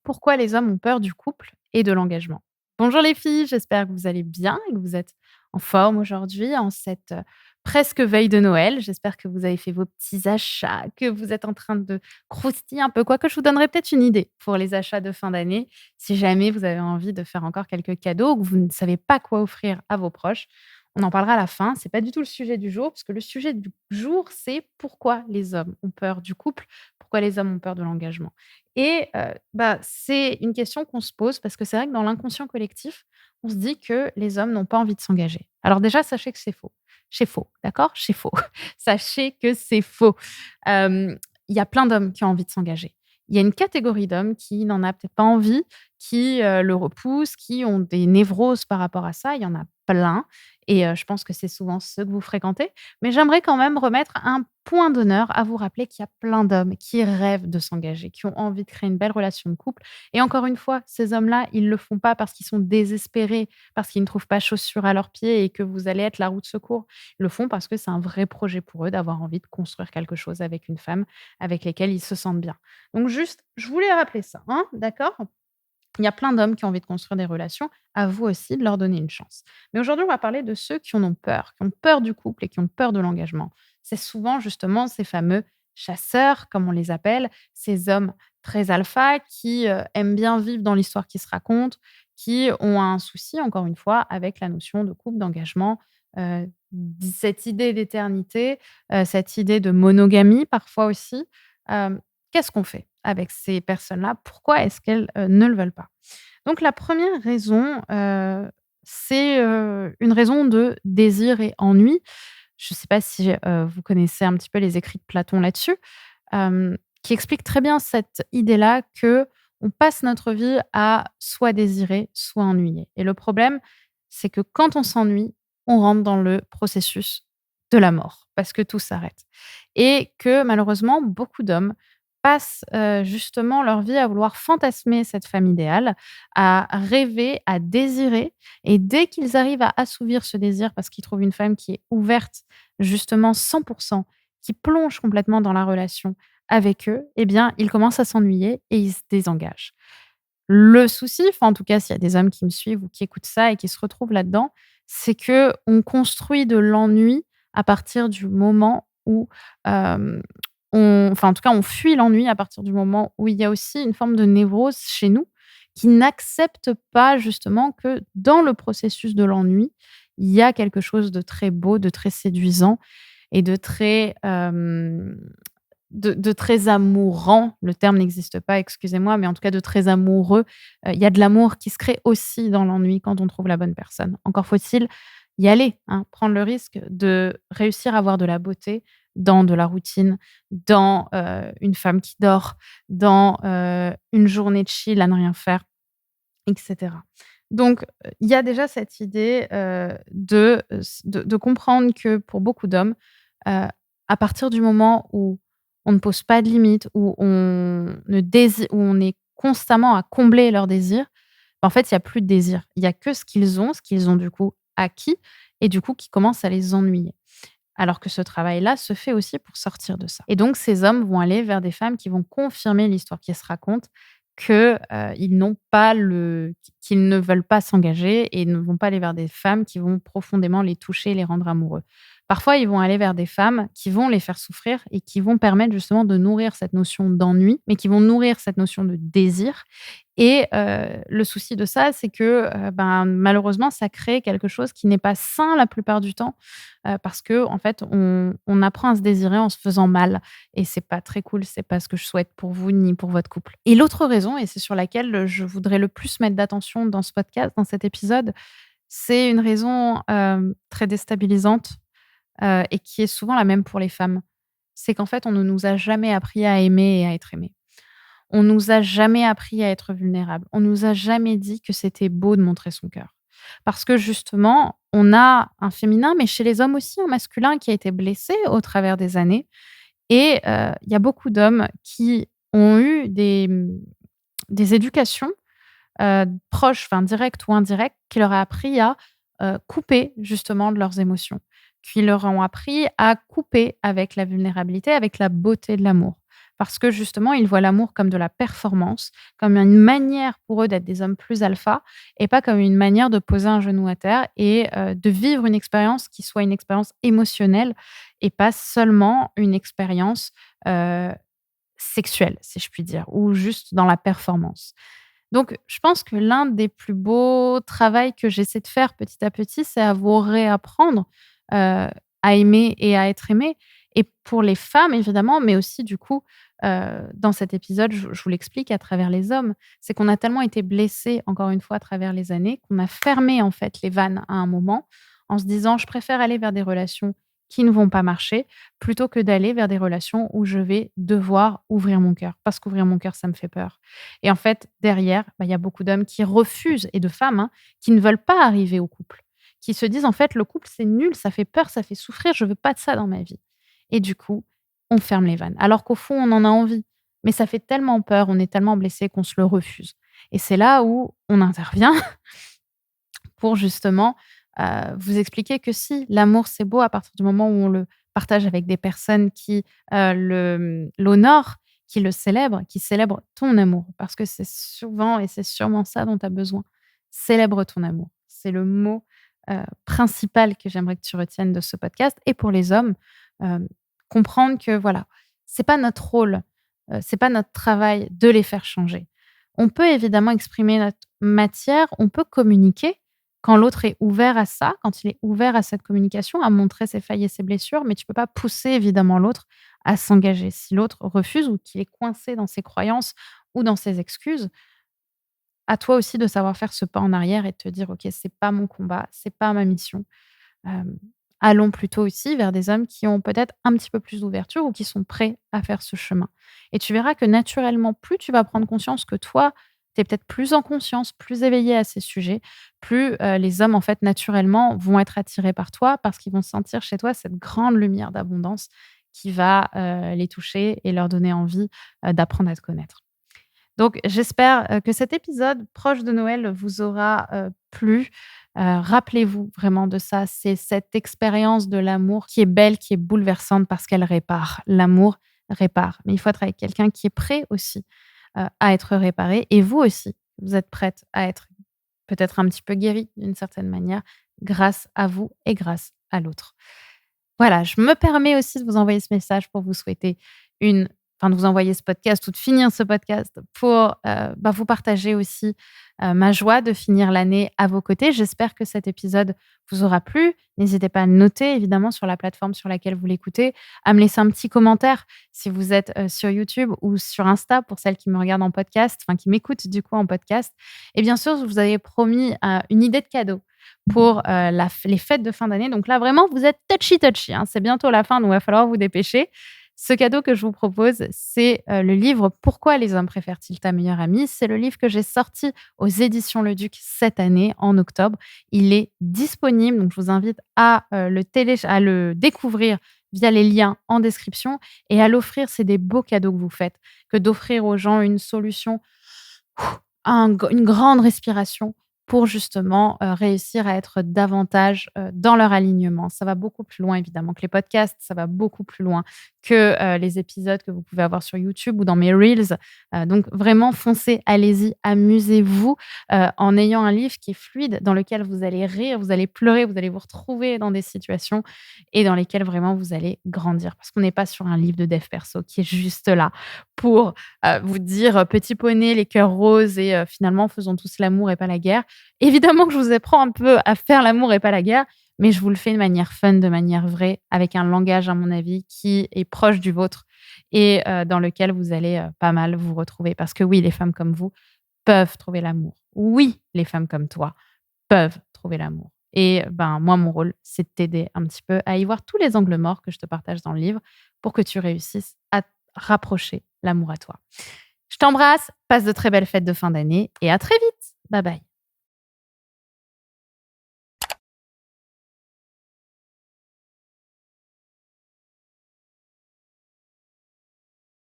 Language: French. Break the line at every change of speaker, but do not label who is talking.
pourquoi les hommes ont peur du couple et de l'engagement. Bonjour les filles, j'espère que vous allez bien et que vous êtes en forme aujourd'hui, en cette presque veille de Noël. J'espère que vous avez fait vos petits achats, que vous êtes en train de croustiller un peu. Quoique je vous donnerai peut-être une idée pour les achats de fin d'année, si jamais vous avez envie de faire encore quelques cadeaux ou que vous ne savez pas quoi offrir à vos proches. On en parlera à la fin. C'est pas du tout le sujet du jour, parce que le sujet du jour, c'est pourquoi les hommes ont peur du couple, pourquoi les hommes ont peur de l'engagement. Et c'est une question qu'on se pose parce que c'est vrai que dans l'inconscient collectif, on se dit que les hommes n'ont pas envie de s'engager. Alors déjà, sachez que c'est faux. C'est faux, d'accord? C'est faux. Sachez que c'est faux. Il y a plein d'hommes qui ont envie de s'engager. Il y a une catégorie d'hommes qui n'en a peut-être pas envie, qui, le repoussent, qui ont des névroses par rapport à ça. Il y en a plein et je pense que c'est souvent ceux que vous fréquentez. Mais j'aimerais quand même remettre un point d'honneur à vous rappeler qu'il y a plein d'hommes qui rêvent de s'engager, qui ont envie de créer une belle relation de couple. Et encore une fois, ces hommes-là, ils le font pas parce qu'ils sont désespérés, parce qu'ils ne trouvent pas chaussures à leurs pieds et que vous allez être la roue de secours. Ils le font parce que c'est un vrai projet pour eux d'avoir envie de construire quelque chose avec une femme avec laquelle ils se sentent bien. Donc juste, je voulais rappeler ça, hein, d'accord? Il y a plein d'hommes qui ont envie de construire des relations. À vous aussi de leur donner une chance. Mais aujourd'hui, on va parler de ceux qui en ont peur, qui ont peur du couple et qui ont peur de l'engagement. C'est souvent justement ces fameux chasseurs, comme on les appelle, ces hommes très alpha qui aiment bien vivre dans l'histoire qui se raconte, qui ont un souci, encore une fois, avec la notion de couple, d'engagement, cette idée d'éternité, cette idée de monogamie parfois aussi. Qu'est-ce qu'on fait avec ces personnes-là? Pourquoi est-ce qu'elles ne le veulent pas? Donc la première raison, c'est, une raison de désir et ennui. Je ne sais pas si, vous connaissez un petit peu les écrits de Platon là-dessus, qui expliquent très bien cette idée-là que on passe notre vie à soit désirer, soit ennuyer et le problème, c'est que quand on s'ennuie, on rentre dans le processus de la mort parce que tout s'arrête et que malheureusement beaucoup d'hommes passent, justement leur vie à vouloir fantasmer cette femme idéale, à rêver, à désirer et dès qu'ils arrivent à assouvir ce désir parce qu'ils trouvent une femme qui est ouverte, justement 100, qui plonge complètement dans la relation avec eux, eh bien, ils commencent à s'ennuyer et ils se désengagent. Le souci, enfin, en tout cas, s'il y a des hommes qui me suivent ou qui écoutent ça et qui se retrouvent là-dedans, c'est que on construit de l'ennui à partir du moment où, en tout cas, on fuit l'ennui à partir du moment où il y a aussi une forme de névrose chez nous qui n'accepte pas justement que dans le processus de l'ennui, il y a quelque chose de très beau, de très séduisant et de très, de très amourant. Le terme n'existe pas, excusez-moi, mais en tout cas de très amoureux. Il y a de l'amour qui se crée aussi dans l'ennui quand on trouve la bonne personne. Encore faut-il y aller, hein, prendre le risque de réussir à avoir de la beauté dans de la routine, dans, une femme qui dort, dans, une journée de chill à ne rien faire et cetera. Donc, il y a déjà cette idée, de comprendre que pour beaucoup d'hommes, à partir du moment où on ne pose pas de limites, où on est constamment à combler leurs désirs, en fait, il y a plus de désir. Il y a que ce qu'ils ont du coup acquis et du coup qui commence à les ennuyer. Alors que ce travail-là se fait aussi pour sortir de ça. Et donc ces hommes vont aller vers des femmes qui vont confirmer l'histoire qui se raconte, que, ils n'ont pas le qu'ils ne veulent pas s'engager et ne vont pas aller vers des femmes qui vont profondément les toucher et les rendre amoureux. Parfois, ils vont aller vers des femmes qui vont les faire souffrir et qui vont permettre justement de nourrir cette notion d'ennui, mais qui vont nourrir cette notion de désir et le souci de ça, c'est que, malheureusement, ça crée quelque chose qui n'est pas sain la plupart du temps, parce qu'en fait, on apprend à se désirer en se faisant mal et c'est pas très cool, c'est pas ce que je souhaite pour vous ni pour votre couple. Et l'autre raison et c'est sur laquelle je voudrais le plus mettre d'attention dans ce podcast, dans cet épisode, c'est une raison, très déstabilisante, et qui est souvent la même pour les femmes. C'est qu'en fait, on ne nous a jamais appris à aimer et à être aimé. On nous a jamais appris à être vulnérable. On nous a jamais dit que c'était beau de montrer son cœur. Parce que justement, on a un féminin, mais chez les hommes aussi, un masculin qui a été blessé au travers des années. Et il y a beaucoup d'hommes qui ont eu des éducations, proches, enfin directes ou indirectes, qui leur a appris à, couper justement de leurs émotions, qui leur ont appris à couper avec la vulnérabilité, avec la beauté de l'amour. parce que justement, ils voient l'amour comme de la performance, comme une manière pour eux d'être des hommes plus alpha et pas comme une manière de poser un genou à terre et de vivre une expérience qui soit une expérience émotionnelle et pas seulement une expérience, heu, sexuelle, si je puis dire, ou juste dans la performance. Donc, je pense que l'un des plus beaux travails que j'essaie de faire petit à petit, c'est à vous réapprendre, à aimer et à être aimé et pour les femmes évidemment, mais aussi du coup, dans cet épisode, je vous l'explique à travers les hommes, c'est qu'on a tellement été blessés, encore une fois, à travers les années, qu'on a fermé en fait les vannes à un moment en se disant: «Je préfère aller vers des relations qui ne vont pas marcher, plutôt que d'aller vers des relations où je vais devoir ouvrir mon cœur». Parce qu'ouvrir mon cœur, ça me fait peur. Et en fait, derrière, il y a beaucoup d'hommes qui refusent et de femmes, hein, qui ne veulent pas arriver au couple, qui se disent: «En fait, le couple, c'est nul, ça fait peur, ça fait souffrir, je veux pas de ça dans ma vie» et du coup, on ferme les vannes. Alors qu'au fond, on en a envie, mais ça fait tellement peur, on est tellement blessé qu'on se le refuse et c'est là où on intervient pour justement, vous expliquer que si, l'amour, c'est beau à partir du moment où on le partage avec des personnes qui, l'honorent, qui le célèbrent, qui célèbrent ton amour. Parce que c'est souvent et c'est sûrement ça dont tu as besoin. Célèbre ton amour. C'est le mot, principal que j'aimerais que tu retiennes de ce podcast et pour les hommes, hem, comprendre que voilà, c'est pas notre rôle, c'est pas notre travail de les faire changer. On peut évidemment exprimer notre matière, on peut communiquer, quand l'autre est ouvert à ça, quand il est ouvert à cette communication, à montrer ses failles et ses blessures, mais tu peux pas pousser évidemment l'autre à s'engager. Si l'autre refuse ou qu'il est coincé dans ses croyances ou dans ses excuses, à toi aussi de savoir faire ce pas en arrière et de te dire: «OK, c'est pas mon combat, c'est pas ma mission». Hem, allons plutôt aussi vers des hommes qui ont peut-être un petit peu plus d'ouverture ou qui sont prêts à faire ce chemin. Et tu verras que naturellement, plus tu vas prendre conscience que toi, tu es peut-être plus en conscience, plus éveillé à ces sujets, plus, les hommes, en fait, naturellement, vont être attirés par toi parce qu'ils vont sentir chez toi cette grande lumière d'abondance qui va, les toucher et leur donner envie, d'apprendre à te connaître. Donc j'espère, que cet épisode proche de Noël vous aura, plu. Rappelez-vous vraiment de ça, c'est cette expérience de l'amour qui est belle, qui est bouleversante parce qu'elle répare. L'amour répare, mais il faut être avec quelqu'un qui est prêt aussi, à être réparé et vous aussi, vous êtes prête à être peut-être un petit peu guérie d'une certaine manière grâce à vous et grâce à l'autre. Voilà, je me permets aussi de vous envoyer ce message pour vous souhaiter une de vous envoyer ce podcast ou de finir ce podcast pour, vous partager aussi, ma joie de finir l'année à vos côtés. J'espère que cet épisode vous aura plu. N'hésitez pas à le noter évidemment sur la plateforme sur laquelle vous l'écoutez, à me laisser un petit commentaire si vous êtes, sur YouTube ou sur Insta pour celles qui me regardent en podcast, enfin qui m'écoutent du coup en podcast et bien sûr, je vous avais promis, une idée de cadeau pour, les fêtes de fin d'année. Donc là, vraiment, vous êtes touchy, touchy, hein. C'est bientôt la fin, donc il va falloir vous dépêcher. Ce cadeau que je vous propose, c'est, le livre «Pourquoi les hommes préfèrent-ils ta meilleure amie?». C'est le livre que j'ai sorti aux éditions Le Duc cette année, en octobre. Il est disponible, donc je vous invite à, à le découvrir via les liens en description et à l'offrir. C'est des beaux cadeaux que vous faites que d'offrir aux gens une solution une grande respiration pour justement, réussir à être davantage, dans leur alignement. Ça va beaucoup plus loin évidemment que les podcasts, ça va beaucoup plus loin que, les épisodes que vous pouvez avoir sur YouTube ou dans mes reels. Donc vraiment foncez, allez-y, amusez-vous, en ayant un livre qui est fluide, dans lequel vous allez rire, vous allez pleurer, vous allez vous retrouver dans des situations et dans lesquelles vraiment vous allez grandir. Parce qu'on n'est pas sur un livre de dev perso qui est juste là pour vous dire, «Petit poney, les cœurs roses et finalement faisons tous l'amour et pas la guerre». Évidemment que je vous apprends un peu à faire l'amour et pas la guerre, mais je vous le fais de manière fun, de manière vraie, avec un langage, à mon avis, qui est proche du vôtre et dans lequel vous allez, pas mal vous retrouver. Parce que oui, les femmes comme vous peuvent trouver l'amour. Oui, les femmes comme toi peuvent trouver l'amour et ben, moi, mon rôle, c'est de t'aider un petit peu à y voir tous les angles morts que je te partage dans le livre pour que tu réussisses à rapprocher l'amour à toi. Je t'embrasse, passe de très belles fêtes de fin d'année et à très vite. Bye bye.